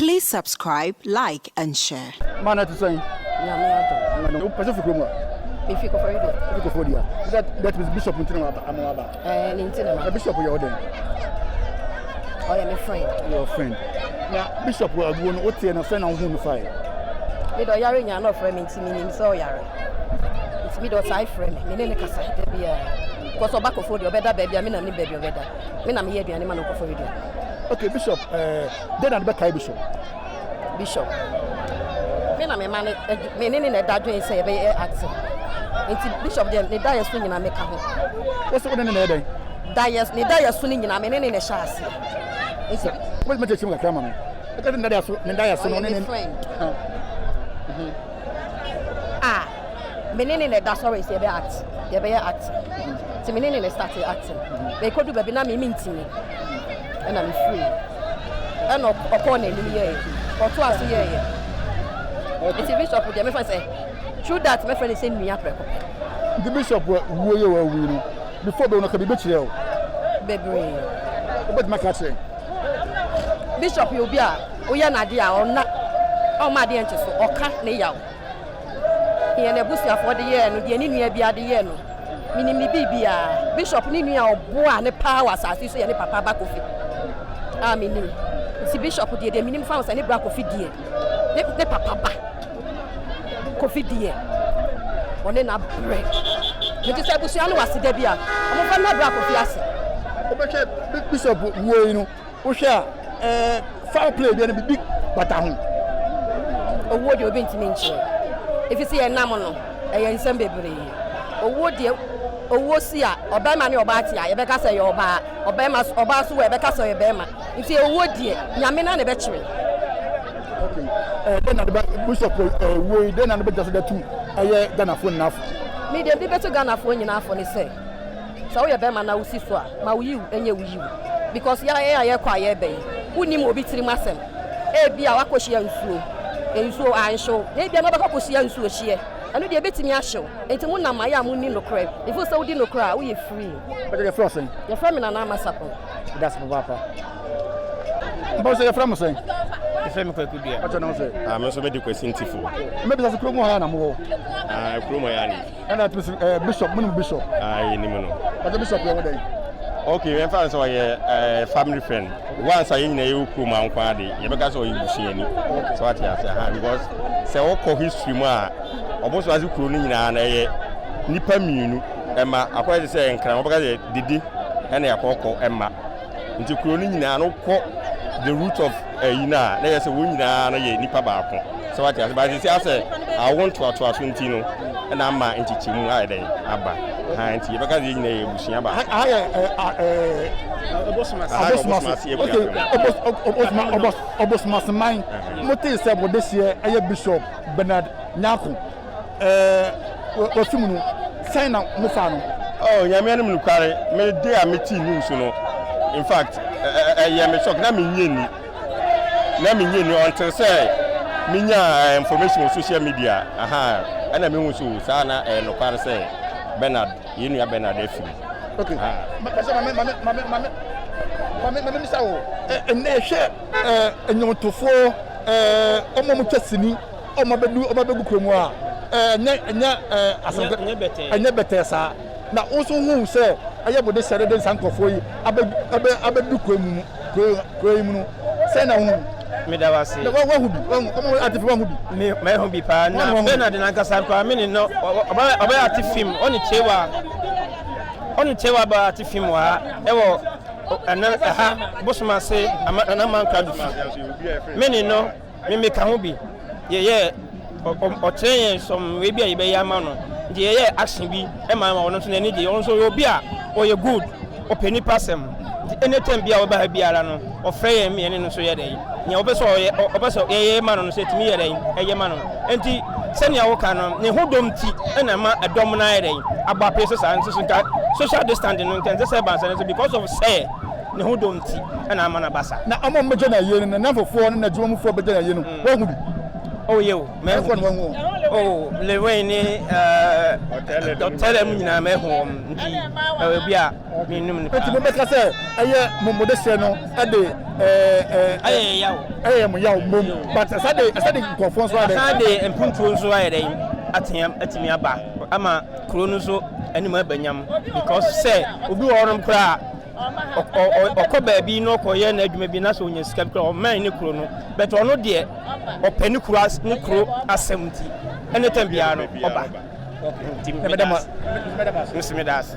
Please subscribe, like, and share. Man, to say, no, person for Kuma. If you go for it, that is Bishop Amaba. And Bishop, you're there. I am a friend. Your friend. Now, Bishop will go on what's a friend on whom fire. You know, you're not friend to me, so you're. It's me, don't I friend. Me, name is because tobacco for your better baby. I mean, I'm baby better. When I'm here, I'm not for video. Okay, Bishop, then I'm back, Bishop. Bishop. When I'm a man, meaning that that doing say a accent. It's Bishop, the diet swinging and make a home. What's the one in the day? Diet swinging and I'm in a chassis. What's my teaching like Ramon? I got another friend. Ah, meaning that that's always a act. They be act. To meaning they started acting. They could do baby, now me mean to me. And I'm free. And upon a year or 2 hours a year. It's a bishop with them. If I say, true that my friend is saying me up. The bishop will before they can be betrayal. Baby, but my catching. Bishop, you'll be a Nadia or not. Oh, my dear, or can't lay out. He and a bushel for the year, and the enemy be at the end. Meaning me be a bishop, Nini or boy, and the powers as you say, and papa back of it. I mean, it's a bishop who did the minimum found any black of it, dear. The papa coffee, dear. On then a break. It is a bushel was the debia. I'm not black of Yassi. Bishop, you know, Usha, foul play, then be big, but I'm. Or what you've been to mention. If you see a namono, a young baby, or what dear. Owo sia obema ne obatia ye beka say oba obema oba so we beka say ye bema nti owo die nyame na ne be kire. Okay, then at the bishop we then and be just the two Ghana phone enough Me dem be beto Ghana phone nyina afo ne say so we bema na usi so a ma we you enye we you because ye kwa ye be unim obi tiri masem e bia wakohia nsuo ansho e bia no beka kohia nsuo hie anu de betimi ahyew enti mu na maya mu ni no crab if you say we no crab we free but the frosting your family na na masapo that's my papa but say your family say the family ko kudia what you say me so me di question tifo maybe that's kromo ha na mo kromo ya ni and that bishop mun bishop ni mo no but the bishop you dey okay me fan so ye family friend once I nyina ye kromo ankwa de ye beka so ye busuani so what ya say because say wo ko history mu a oboso azi kuro ni nyina na ye nipa mienu ema akwa say nkran wo beka say didi ena yakoko ema nti kuro ni nyina no ko the root of yina na ye say wo nyina na ye nipa ba ko so what ya say but say I want to 20 no na ama nchichi mu ayi aba ha nti ye beka say nyina ye busua ba obosmas man mote say bo this year aye Bishop Bernard Nyarko wasimu no sign na mo fa no oh nyame anu kware me dey a meeting news no in fact ye me shock na me nyeni until say me nya information on social media ana me hu so sa na no kware say Bernard yenu ya Bernard afiri okay mama sawo na hwe enyomtofo omo twasini omo bedu kromu a nya asanka anya betesa na oso hu se ayebo de sere de sankofo yi abedu kromu no se na hu me da wase na wa hu bi omo atifi wa hu bi me hu bi pa na Bernard na kasa kwa me no oba atifim oni chewa ba atifim wa ewo ana bosuma se ana man kadu me no me meka ho bi ye o train some we bia ye be ya ma no de ye action bi e ma wono so na ni de on so yo bia o ye good o peni passem anytime bia o ba biara no o frɛ ye me no so ye dey nya o be so ye ma no so timi ye dey e ye ma no enti sɛnea wo ka no ne hodom ti na ma adom na ye dey aba pese sa nso nka social distancing no nkan se ba so because of say ne hodom ti na ama na basa na amo meje na ye no na fofo no na dwomfo beje na ye no wa hu bi oh yo me hu oh le we ni hotel mu nyina me hu nti e bia me num ni eti mo beka se eye mo modese no e de ya mo yaw mom but asade nkofo so ade asade mpuntuo so ayede atimi aba ama kuro no so anim abanyam because say obi wonom kra okoba bi no koye na adwuma bi na so onya sika kra o man ne kuro no but ono de opani kuro ne kuro asemti anytime bia no oba tim medas